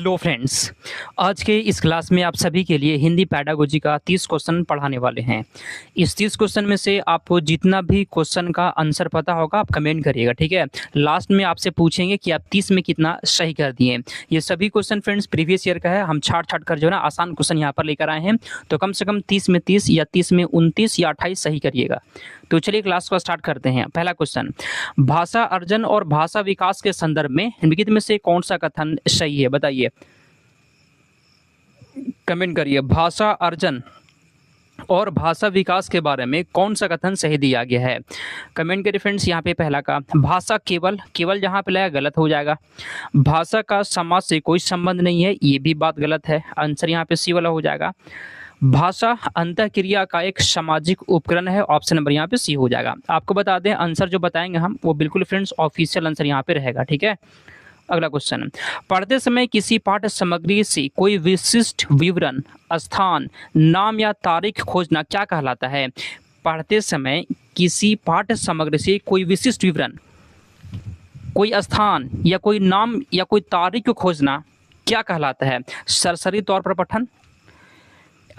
Hello friends, आज के इस क्लास में आप सभी के लिए हिंदी पैडागोजी का 30 क्वेश्चन पढ़ाने वाले हैं। इस 30 क्वेश्चन में से आपको जितना भी क्वेश्चन का आंसर पता होगा आप कमेंट करिएगा, ठीक है। लास्ट में आपसे पूछेंगे कि आप 30 में कितना सही कर दिए। ये सभी क्वेश्चन फ्रेंड्स प्रीवियस ईयर का है। हम छाट कर जो है ना आसान क्वेश्चन यहाँ पर लेकर आए हैं, तो कम से कम 30 में 30 या 30 में 29 या 28 सही करिएगा। तो चलिए क्लास को स्टार्ट करते हैं। पहला क्वेश्चन, भाषा अर्जन और भाषा विकास के संदर्भ में निम्नलिखित में से कौन सा कथन सही है, बताइए, कमेंट करिए। भाषा अर्जन और भाषा विकास के बारे में कौन सा कथन सही दिया गया है, कमेंट करिए फ्रेंड्स। यहाँ पे पहला का भाषा केवल जहाँ पे लगा गलत हो जाएगा। भाषा का समाज से कोई संबंध नहीं है, ये भी बात गलत है, आंसर यहाँ पे सी वाला हो जाएगा। भाषा अंतःक्रिया का एक सामाजिक उपकरण है, ऑप्शन नंबर यहाँ पे सी हो जाएगा। आपको बता दें आंसर जो बताएंगे हम वो बिल्कुल फ्रेंड्स ऑफिशियल आंसर यहाँ पे रहेगा, ठीक है। अगला क्वेश्चन, पढ़ते समय किसी पाठ्य सामग्री से कोई विशिष्ट विवरण, स्थान, नाम या तारीख खोजना क्या कहलाता है। पढ़ते समय किसी पाठ्य सामग्री से कोई विशिष्ट विवरण, कोई स्थान या कोई नाम या कोई तारीख को खोजना क्या कहलाता है। सरसरी तौर पर पठन,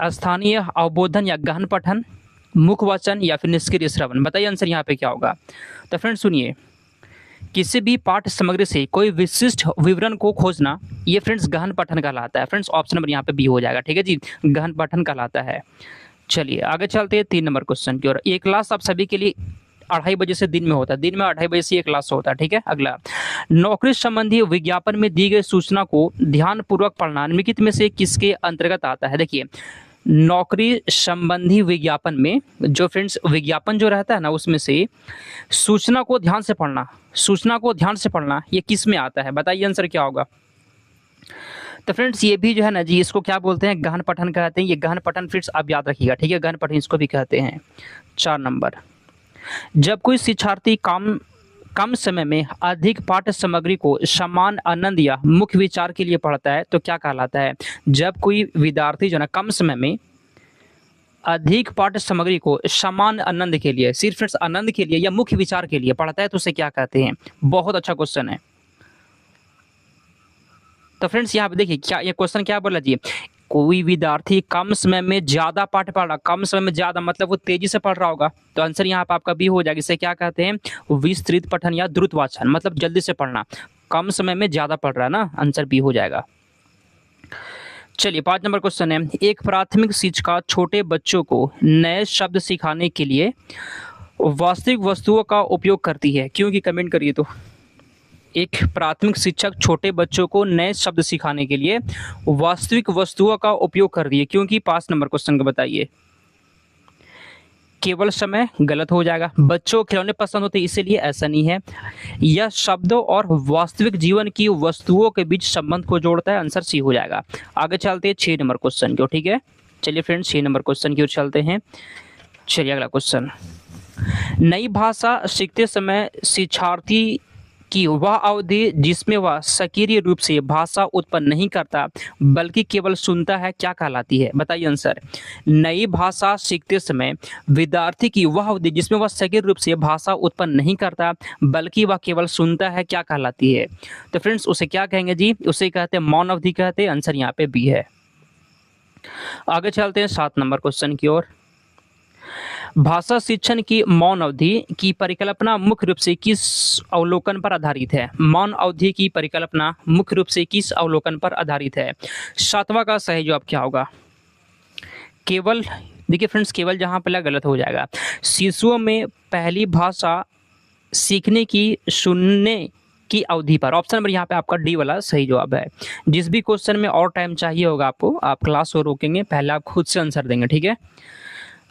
स्थानीय अवबोधन या गहन पठन, मुखवचन या फिर निष्क्रिय श्रवण, बताइए आंसर यहाँ पे क्या होगा। तो फ्रेंड्स सुनिए, किसी भी पाठ्य सामग्री से कोई विशिष्ट विवरण को खोजना, ये फ्रेंड्स गहन पठन कहलाता है। फ्रेंड्स ऑप्शन नंबर यहाँ पे बी हो जाएगा, ठीक है जी, गहन पठन कहलाता है। चलिए आगे चलते हैं 3 नंबर क्वेश्चन की ओर। ये क्लास आप सभी के लिए 2:30 बजे से दिन में होता है, दिन में 2:30 बजे से ये क्लास होता है, ठीक है। अगला, नौकरी संबंधी विज्ञापन में दी गई सूचना को ध्यानपूर्वक पढ़ना निम्नलिखित में से किसके अंतर्गत आता है। देखिए, नौकरी संबंधी विज्ञापन में जो फ्रेंड्स विज्ञापन जो रहता है ना, उसमें से सूचना को ध्यान से पढ़ना, सूचना को ध्यान से पढ़ना, ये किस में आता है, बताइए आंसर क्या होगा। तो फ्रेंड्स ये भी जो है ना जी, इसको क्या बोलते हैं, गहन पठन कहते हैं। ये गहन पठन फ्रेंड्स आप याद रखिएगा, ठीक है, गहन पठन इसको भी कहते हैं। 4 नंबर, जब कोई शिक्षार्थी कम समय में अधिक पाठ्य सामग्री को समान आनंद या मुख्य विचार के लिए पढ़ता है तो क्या कहलाता है। जब कोई विद्यार्थी जो है ना कम समय में अधिक पाठ्य सामग्री को समान आनंद के लिए, सिर्फ फ्रेंड्स आनंद के लिए या मुख्य विचार के लिए पढ़ता है तो उसे क्या कहते हैं। बहुत अच्छा क्वेश्चन है। तो फ्रेंड्स यहाँ पे देखिए क्या ये क्वेश्चन क्या बोला जी, कोई विद्यार्थी कम समय में ज्यादा पाठ पढ़ रहा, कम समय में ज्यादा मतलब वो तेजी से पढ़ रहा होगा, तो आंसर यहाँ पे आपका बी हो जाएगा। इसे क्या कहते हैं, विस्तृत पठन या द्रुत वाचन, मतलब जल्दी से पढ़ना, कम समय में ज्यादा पढ़ रहा है ना, आंसर बी हो जाएगा। चलिए 5 नंबर क्वेश्चन है, एक प्राथमिक शिक्षिका छोटे बच्चों को नए शब्द सिखाने के लिए वास्तविक वस्तुओं का उपयोग करती है, क्योंकि कमेंट करिए। तो एक प्राथमिक शिक्षक छोटे बच्चों को नए शब्द सिखाने के लिए वास्तविक वस्तुओं का उपयोग कर रही है, क्योंकि 5 नंबर क्वेश्चन को बताइए। केवल समय गलत हो जाएगा, बच्चों को खिलौने पसंद होते हैं इसलिए ऐसा नहीं है। यह शब्दों और वास्तविक जीवन की वस्तुओं के बीच संबंध को जोड़ता है, आंसर सी हो जाएगा। आगे चलते हैं 6 नंबर क्वेश्चन की, ठीक है। चलिए फ्रेंड्स 6 नंबर क्वेश्चन की ओर चलते हैं। चलिए अगला क्वेश्चन, नई भाषा सीखते समय शिक्षार्थी कि वह अवधि जिसमें वह सक्रिय रूप से भाषा उत्पन्न नहीं करता बल्कि केवल सुनता है क्या कहलाती है, बताइए आंसर। नई भाषा सीखते समय विद्यार्थी की वह अवधि जिसमें वह सक्रिय रूप से भाषा उत्पन्न नहीं करता बल्कि वह केवल सुनता है क्या कहलाती है। तो फ्रेंड्स उसे क्या कहेंगे जी, उसे कहते हैं मौन अवधि कहते हैं, आंसर यहाँ पे बी है। आगे चलते हैं 7 नंबर क्वेश्चन की ओर। भाषा शिक्षण की मौन अवधि की परिकल्पना मुख्य रूप से किस अवलोकन पर आधारित है। मौन अवधि की परिकल्पना मुख्य रूप से किस अवलोकन पर आधारित है। 7वां का सही जवाब क्या होगा, केवल। देखिए फ्रेंड्स केवल जहां पहला गलत हो जाएगा। शिशुओं में पहली भाषा सीखने की सुनने की अवधि पर, ऑप्शन नंबर यहाँ पे आपका डी वाला सही जवाब है। जिस भी क्वेश्चन में और टाइम चाहिए होगा आपको, आप क्लास को रोकेंगे, पहले आप खुद से आंसर देंगे, ठीक है।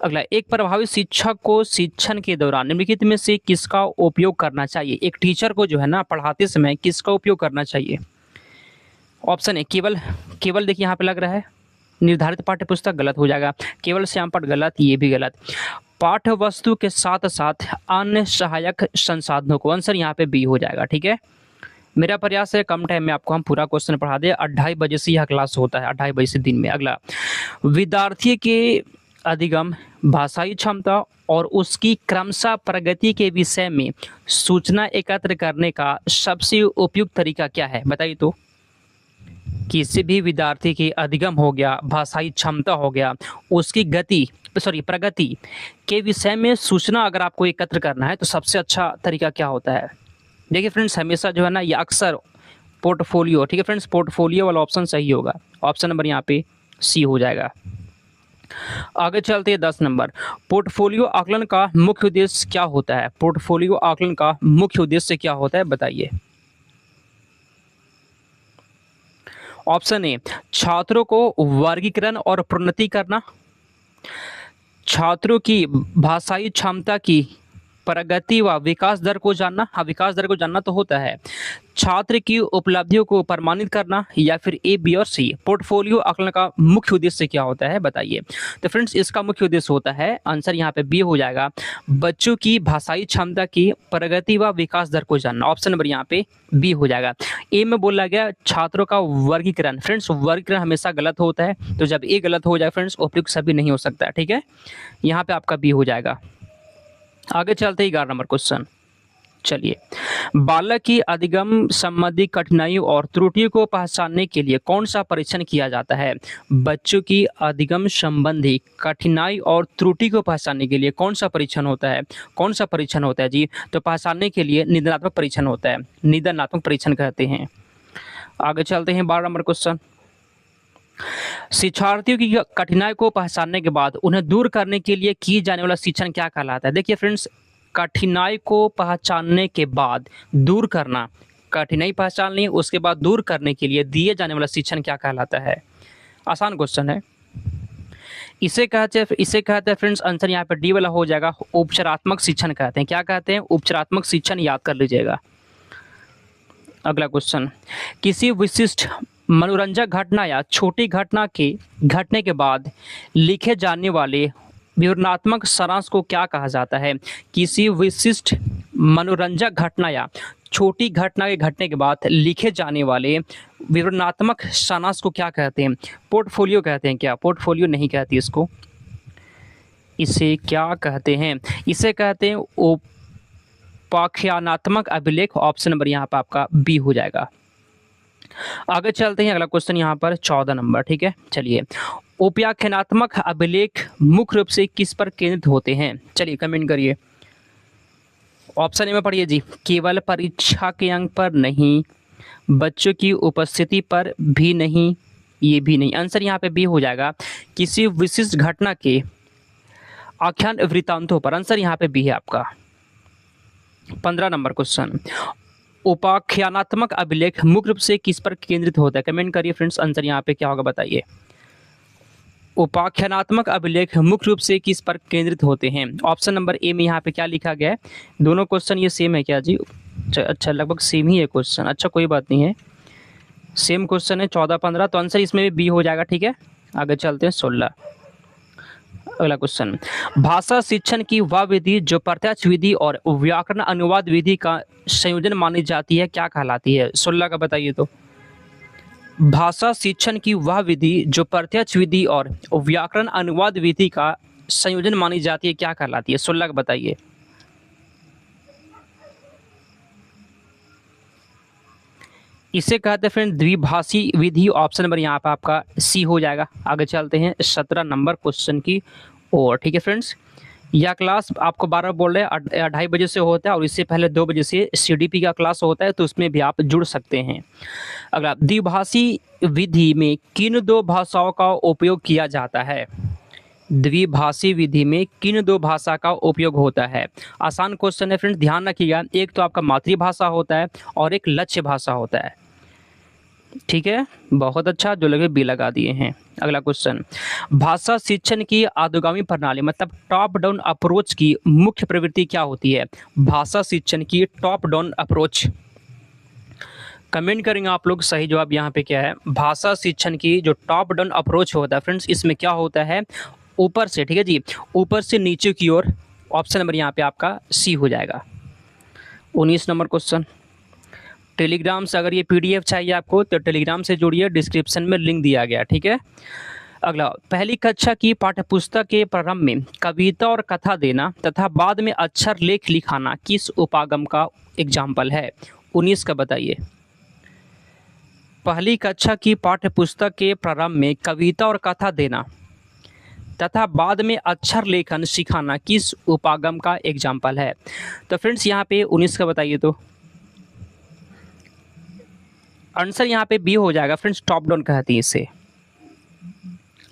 अगला, एक प्रभावी शिक्षक को शिक्षण के दौरान निम्नलिखित में से किसका उपयोग करना चाहिए। एक टीचर को जो है ना पढ़ाते समय किसका उपयोग करना चाहिए। ऑप्शन है केवल देखिए यहाँ पे लग रहा है निर्धारित पाठ्य पुस्तक, गलत हो जाएगा। केवल श्यामपठ गलत, ये भी गलत। पाठ्य वस्तु के साथ साथ अन्य सहायक संसाधनों को, आंसर यहाँ पे बी हो जाएगा, ठीक है। मेरा प्रयास है कम टाइम में आपको हम पूरा क्वेश्चन पढ़ा दें। 2:30 बजे से यह क्लास होता है, 2:30 बजे से दिन में। अगला, विद्यार्थी के अधिगम, भाषाई क्षमता और उसकी क्रमशः प्रगति के विषय में सूचना एकत्र करने का सबसे उपयुक्त तरीका क्या है, बताइए। तो किसी भी विद्यार्थी की अधिगम हो गया, भाषाई क्षमता हो गया, उसकी प्रगति के विषय में सूचना अगर आपको एकत्र करना है तो सबसे अच्छा तरीका क्या होता है? देखिए फ्रेंड्स, हमेशा जो है ना ये अक्सर पोर्टफोलियो, ठीक है फ्रेंड्स, पोर्टफोलियो वाला ऑप्शन सही होगा। ऑप्शन नंबर यहाँ पे सी हो जाएगा। आगे चलते हैं 10 नंबर। पोर्टफोलियो आकलन का मुख्य उद्देश्य क्या होता है? पोर्टफोलियो आकलन का मुख्य उद्देश्य क्या होता है, बताइए। ऑप्शन ए, छात्रों को वर्गीकरण और प्रोन्नति करना, छात्रों की भाषाई क्षमता की प्रगति व विकास दर को जानना। हाँ, विकास दर को जानना तो होता है। छात्र की उपलब्धियों को प्रमाणित करना, या फिर ए, बी और सी। पोर्टफोलियो आकलन का मुख्य उद्देश्य क्या होता है, बताइए। तो फ्रेंड्स, इसका मुख्य उद्देश्य होता है, आंसर यहाँ पे बी हो जाएगा, बच्चों की भाषाई क्षमता की प्रगति व विकास दर को जानना। ऑप्शन नंबर यहाँ पे बी हो जाएगा। ए में बोला गया छात्रों का वर्गीकरण। फ्रेंड्स, वर्गीकरण हमेशा गलत होता है, तो जब ए गलत हो जाए फ्रेंड्स, उपयुक्त सभी नहीं हो सकता, ठीक है। यहाँ पे आपका बी हो जाएगा। आगे चलते ही 11 नंबर क्वेश्चन। चलिए, बालक की अधिगम संबंधी कठिनाइयों और त्रुटियों को पहचानने के लिए कौन सा परीक्षण किया जाता है? बच्चों की अधिगम संबंधी कठिनाई और त्रुटि को पहचानने के लिए कौन सा परीक्षण होता है? कौन सा परीक्षण होता है जी? तो पहचानने के लिए निदानात्मक परीक्षण होता है, निदानात्मक परीक्षण कहते हैं। आगे चलते हैं 12 नंबर क्वेश्चन। शिक्षार्थियों की कठिनाई को पहचानने के बाद उन्हें दूर करने के लिए किए जाने वाला शिक्षण क्या कहलाता है? देखिए फ्रेंड्स, कठिनाई को पहचानने के बाद दूर करना, कठिनाई पहचान ली उसके बाद दूर करने के लिए दिए जाने वाला शिक्षण क्या कहलाता है? आसान क्वेश्चन है। इसे कहते हैं फ्रेंड्स, आंसर यहाँ पे डी वाला हो जाएगा, उपचारात्मक शिक्षण कहते हैं। क्या कहते हैं? उपचारात्मक शिक्षण, याद कर लीजिएगा। अगला क्वेश्चन, किसी विशिष्ट मनोरंजक घटना या छोटी घटना के घटने के बाद लिखे जाने वाले विवरणात्मक सारांश को क्या कहा जाता है? किसी विशिष्ट मनोरंजक घटना या छोटी घटना के घटने के बाद लिखे जाने वाले विवरणात्मक सारांश को क्या कहते हैं? पोर्टफोलियो कहते हैं क्या? पोर्टफोलियो नहीं कहती इसको। इसे क्या कहते हैं? इसे कहते हैं उपाख्यानात्मक अभिलेख। ऑप्शन नंबर यहाँ पर आपका बी हो जाएगा। आगे चलते हैं, अगला क्वेश्चन यहाँ पर 14 नंबर, ठीक है। चलिए, उपाख्यानात्मक अभिलेख मुख्य रूप से किस पर केंद्रित होते हैं? चलिए कमेंट करिए। ऑप्शन ए में पढ़िए जी, केवल परीक्षा के अंक पर नहीं, बच्चों की उपस्थिति पर भी नहीं, ये भी नहीं। आंसर यहाँ पे बी हो जाएगा, किसी विशिष्ट घटना के आख्यान वृत्तांतों पर। आंसर यहाँ पे बी है आपका। 15 नंबर क्वेश्चन, उपाख्यानात्मक अभिलेख मुख्य रूप से किस पर केंद्रित होता है? कमेंट करिए फ्रेंड्स, आंसर यहाँ पे क्या होगा, बताइए। उपाख्यानात्मक अभिलेख मुख्य रूप से किस पर केंद्रित होते हैं? ऑप्शन नंबर ए में यहाँ पे क्या लिखा गया है? दोनों क्वेश्चन ये सेम है क्या जी? अच्छा, लगभग सेम ही है क्वेश्चन। अच्छा, कोई बात नहीं है, सेम क्वेश्चन है 14-15, तो आंसर इसमें भी बी हो जाएगा, ठीक है। आगे चलते हैं 16। अगला क्वेश्चन, भाषा शिक्षण की वह विधि जो प्रत्यक्ष विधि और व्याकरण अनुवाद विधि का संयोजन मानी जाती है, क्या कहलाती है? 16 का बताइए। तो भाषा शिक्षण की वह विधि जो प्रत्यक्ष विधि और व्याकरण अनुवाद विधि का संयोजन मानी जाती है, क्या कहलाती है? 16 का बताइए। इसे कहते हैं फ्रेंड द्विभाषी विधि। ऑप्शन नंबर यहाँ पर आपका सी हो जाएगा। आगे चलते हैं 17 नंबर क्वेश्चन की ओर, ठीक है फ्रेंड्स। यह क्लास आपको 12 बोल रहे हैं 2:30 बजे से होता है, और इससे पहले 2 बजे से CDP का क्लास होता है, तो उसमें भी आप जुड़ सकते हैं। अगला, द्विभाषी विधि में किन 2 भाषाओं का उपयोग किया जाता है? द्विभाषी विधि में किन 2 भाषा का उपयोग होता है? आसान क्वेश्चन है फ्रेंड्स, ध्यान रखिएगा। एक तो आपका मातृभाषा होता है और एक लक्ष्य भाषा होता है, ठीक है। बहुत अच्छा, जो लगे बी लगा दिए हैं। अगला क्वेश्चन, भाषा शिक्षण की अधोगामी प्रणाली मतलब टॉप डाउन अप्रोच की मुख्य प्रवृत्ति क्या होती है? भाषा शिक्षण की टॉप डाउन अप्रोच। कमेंट करेंगे आप लोग, सही जवाब यहाँ पे क्या है? भाषा शिक्षण की जो टॉप डाउन अप्रोच होता है फ्रेंड्स, इसमें क्या होता है? ऊपर से, ठीक है जी, ऊपर से नीचे की ओर। ऑप्शन नंबर यहाँ पे आपका सी हो जाएगा। 19 नंबर क्वेश्चन, टेलीग्राम से अगर ये PDF चाहिए आपको तो टेलीग्राम से जुड़िए, डिस्क्रिप्शन में लिंक दिया गया, ठीक है। अगला, पहली कक्षा की पाठ्यपुस्तक के प्रारंभ में कविता और कथा देना तथा बाद में अक्षर लेख लिखाना किस उपागम का एग्जाम्पल है? 19 का बताइए। पहली कक्षा की पाठ्यपुस्तक के प्रारंभ में कविता और कथा देना तथा बाद में अक्षर लेखन सिखाना किस उपागम का एग्जाम्पल है? तो फ्रेंड्स यहाँ पे 19 का बताइए, तो आंसर यहाँ पे बी हो जाएगा फ्रेंड्स, टॉप डाउन कहती है इसे।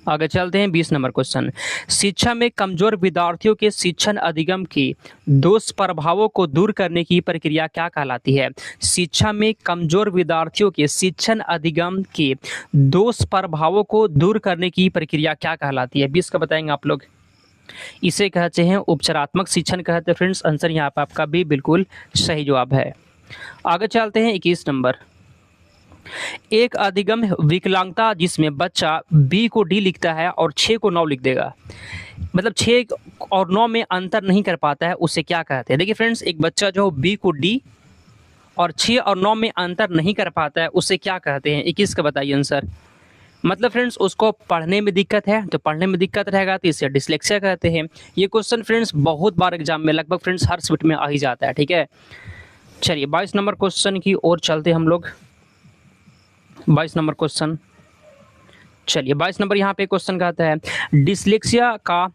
आगे चलते हैं 20 नंबर क्वेश्चन। शिक्षा में कमजोर विद्यार्थियों के शिक्षण अधिगम के दोष प्रभावों को दूर करने की प्रक्रिया क्या कहलाती है? शिक्षा में कमजोर विद्यार्थियों के शिक्षण अधिगम के दोष प्रभावों को दूर करने की प्रक्रिया क्या कहलाती है? 20 का बताएंगे आप लोग। इसे कहते हैं उपचारात्मक शिक्षण कहते हैं फ्रेंड्स। आंसर यहाँ पर आपका भी बिल्कुल सही जवाब है। आगे चलते हैं 21 नंबर। एक अधिगम विकलांगता जिसमें बच्चा बी को डी लिखता है और 6 को 9 लिख देगा, मतलब 6 और 9 में अंतर नहीं कर पाता है, उसे क्या कहते हैं? देखिए फ्रेंड्स, एक बच्चा जो बी को डी और 6 और 9 में अंतर नहीं कर पाता है, उसे क्या कहते हैं? 21 का बताइए आंसर। मतलब फ्रेंड्स उसको पढ़ने में दिक्कत है, तो पढ़ने में दिक्कत रहेगा तो इसे डिसलेक्सिया कहते हैं। ये क्वेश्चन फ्रेंड्स बहुत बार एग्जाम में, लगभग फ्रेंड्स हर शिफ्ट में आ ही जाता है, ठीक है। चलिए 22 नंबर क्वेश्चन की ओर चलते हम लोग। 22 नंबर क्वेश्चन, चलिए 22 नंबर यहाँ पे क्वेश्चन कहता है डिसलेक्सिया का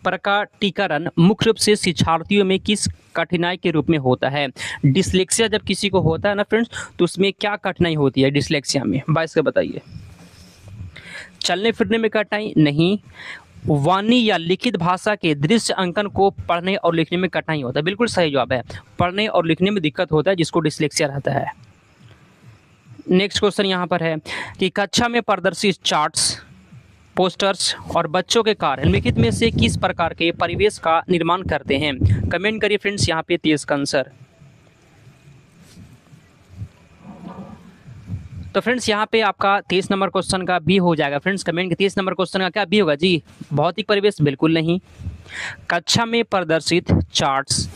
प्रकटीकरण मुख्य रूप से शिक्षार्थियों में किस कठिनाई के रूप में होता है? डिसलेक्सिया जब किसी को होता है ना फ्रेंड्स, तो उसमें क्या कठिनाई होती है डिसलेक्सिया में? 22 का बताइए। चलने फिरने में कठिनाई नहीं, वाणी या लिखित भाषा के दृश्य अंकन को पढ़ने और लिखने में कठिनाई होता है। बिल्कुल सही जवाब है, पढ़ने और लिखने में दिक्कत होता है जिसको डिसलेक्सिया रहता है। नेक्स्ट क्वेश्चन यहाँ पर है कि कक्षा में प्रदर्शित चार्ट्स, पोस्टर्स और बच्चों के कार्य निम्नलिखित में से किस प्रकार के परिवेश का निर्माण करते हैं? कमेंट करिए फ्रेंड्स यहाँ पे 23 का आंसर। तो फ्रेंड्स यहाँ पे आपका 23 नंबर क्वेश्चन का बी हो जाएगा फ्रेंड्स। कमेंट के 23 नंबर क्वेश्चन का क्या बी होगा जी? भौतिक परिवेश बिल्कुल नहीं। कक्षा में प्रदर्शित चार्ट्स,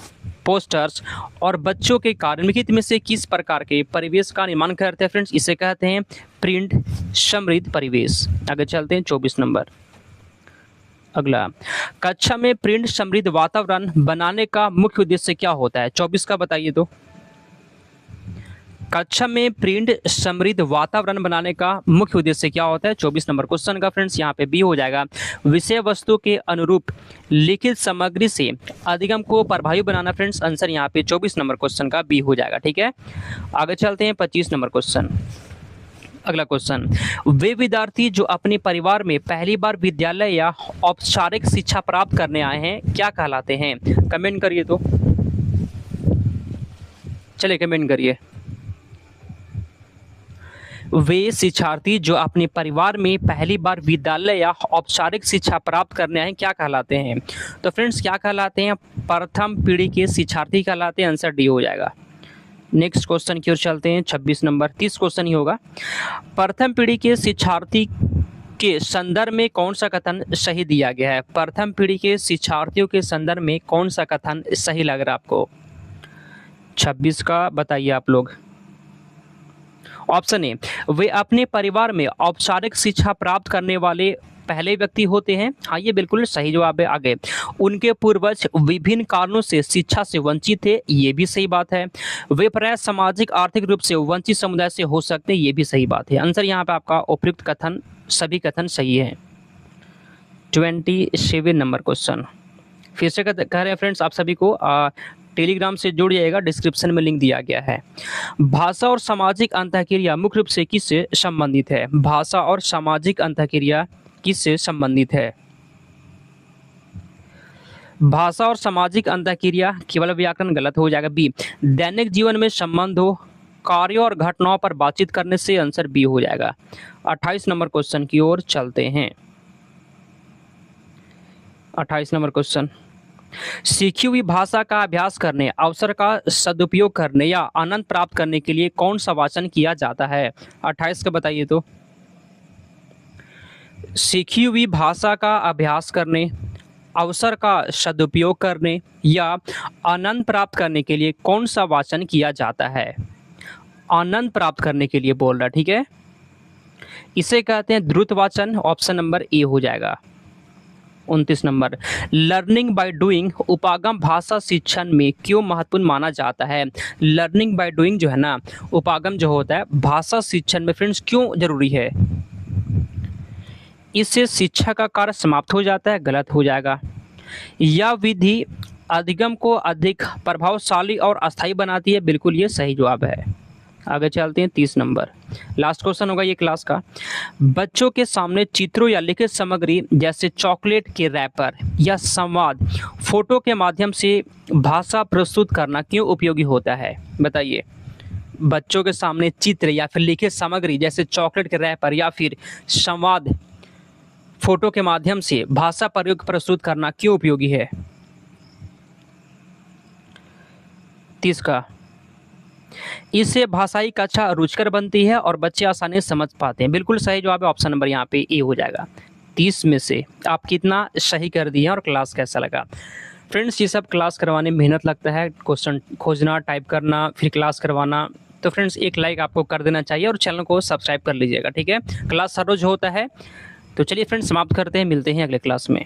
पोस्टर्स और बच्चों के कार्य निम्नलिखित में से किस प्रकार के परिवेश का निर्माण करते हैं फ्रेंड्स? इसे कहते हैं प्रिंट समृद्ध परिवेश। आगे चलते हैं 24 नंबर। अगला, कक्षा में प्रिंट समृद्ध वातावरण बनाने का मुख्य उद्देश्य क्या होता है? 24 का बताइए। तो कक्षा में प्रिंट समृद्ध वातावरण बनाने का मुख्य उद्देश्य क्या होता है? 24 नंबर क्वेश्चन का फ्रेंड्स यहाँ पे बी हो जाएगा, विषय वस्तु के अनुरूप लिखित सामग्री से अधिगम को प्रभावी बनाना। फ्रेंड्स आंसर यहाँ पे 24 नंबर क्वेश्चन का बी हो जाएगा, ठीक है। आगे चलते हैं 25 नंबर क्वेश्चन। अगला क्वेश्चन, वे विद्यार्थी जो अपने परिवार में पहली बार विद्यालय या औपचारिक शिक्षा प्राप्त करने आए हैं क्या कहलाते हैं? कमेंट करिए। तो चलिए कमेंट करिए। वे शिक्षार्थी जो अपने परिवार में पहली बार विद्यालय या औपचारिक शिक्षा प्राप्त करने आए क्या कहलाते हैं? तो फ्रेंड्स क्या कहलाते हैं? प्रथम पीढ़ी के शिक्षार्थी कहलाते हैं। आंसर डी हो जाएगा। नेक्स्ट क्वेश्चन की ओर चलते हैं 26 नंबर, 30 क्वेश्चन ही होगा। प्रथम पीढ़ी के शिक्षार्थी के संदर्भ में कौन सा कथन सही दिया गया है? प्रथम पीढ़ी के शिक्षार्थियों के संदर्भ में कौन सा कथन सही लग रहा है आपको? 26 का बताइए आप लोग। ऑप्शन ए, वे अपने परिवार में औपचारिक शिक्षा प्राप्त करने वाले पहले व्यक्ति होते हैं। हाँ ये बिल्कुल सही जवाब है। आगे, उनके पूर्वज विभिन्न कारणों से शिक्षा से वंचित थे, ये भी सही बात है। वे प्रायः सामाजिक आर्थिक रूप से वंचित समुदाय से हो सकते हैं, ये भी सही बात है। आंसर यहाँ पे आपका उपयुक्त कथन, सभी कथन सही है। 27 नंबर क्वेश्चन फिर से कह रहे हैं फ्रेंड्स, आप सभी को टेलीग्राम से जुड़ जाइएगा, डिस्क्रिप्शन में लिंक दिया गया है। भाषा और सामाजिक अंतःक्रिया मुख्य रूप से किससे संबंधित है? भाषा और सामाजिक अंतःक्रिया किससे संबंधित है? भाषा और सामाजिक अंतःक्रिया केवल व्याकरण गलत हो जाएगा। बी, दैनिक जीवन में संबंधों, कार्यों और घटनाओं पर बातचीत करने से। आंसर बी हो जाएगा। 28 नंबर क्वेश्चन की ओर चलते हैं। 28 नंबर क्वेश्चन, सीखी हुई भाषा का अभ्यास करने, अवसर का सदुपयोग करने या आनंद प्राप्त करने के लिए कौन सा वाचन किया जाता है? 28 का बताइए। तो सीखी हुई भाषा का अभ्यास करने, अवसर का सदुपयोग करने या आनंद प्राप्त करने के लिए कौन सा वाचन किया जाता है? आनंद प्राप्त करने के लिए बोल रहा, ठीक है। इसे कहते हैं द्रुत वाचन। ऑप्शन नंबर ए हो जाएगा। 29 नंबर। लर्निंग बाय डूइंग उपागम भाषा शिक्षण में क्यों महत्वपूर्ण माना जाता है? लर्निंग बाय डूइंग जो है ना, उपागम जो होता है भाषा शिक्षण में फ्रेंड्स क्यों जरूरी है? इससे शिक्षा का कार्य समाप्त हो जाता है, गलत हो जाएगा। यह विधि अधिगम को अधिक प्रभावशाली और अस्थायी बनाती है, बिल्कुल ये सही जवाब है। आगे चलते हैं 30 नंबर, लास्ट क्वेश्चन होगा ये क्लास का। बच्चों के सामने चित्रों या लिखित सामग्री जैसे चॉकलेट के रैपर या संवाद फोटो के माध्यम से भाषा प्रस्तुत करना क्यों उपयोगी होता है? बताइए। बच्चों के सामने चित्र या फिर लिखित सामग्री जैसे चॉकलेट के रैपर या फिर संवाद फोटो के माध्यम से भाषा प्रयोग प्रस्तुत करना क्यों उपयोगी है? 30 का, इससे भाषाई कक्षा रुचिकर बनती है और बच्चे आसानी से समझ पाते हैं। बिल्कुल सही जवाब है, ऑप्शन नंबर यहाँ पे ए हो जाएगा। 30 में से आप कितना सही कर दिए और क्लास कैसा लगा? फ्रेंड्स ये सब क्लास करवाने में मेहनत लगता है, क्वेश्चन खोजना, टाइप करना, फिर क्लास करवाना। तो फ्रेंड्स एक लाइक आपको कर देना चाहिए और चैनल को सब्सक्राइब कर लीजिएगा, ठीक है। क्लास हर रोज होता है। तो चलिए फ्रेंड्स समाप्त करते हैं, मिलते हैं अगले क्लास में।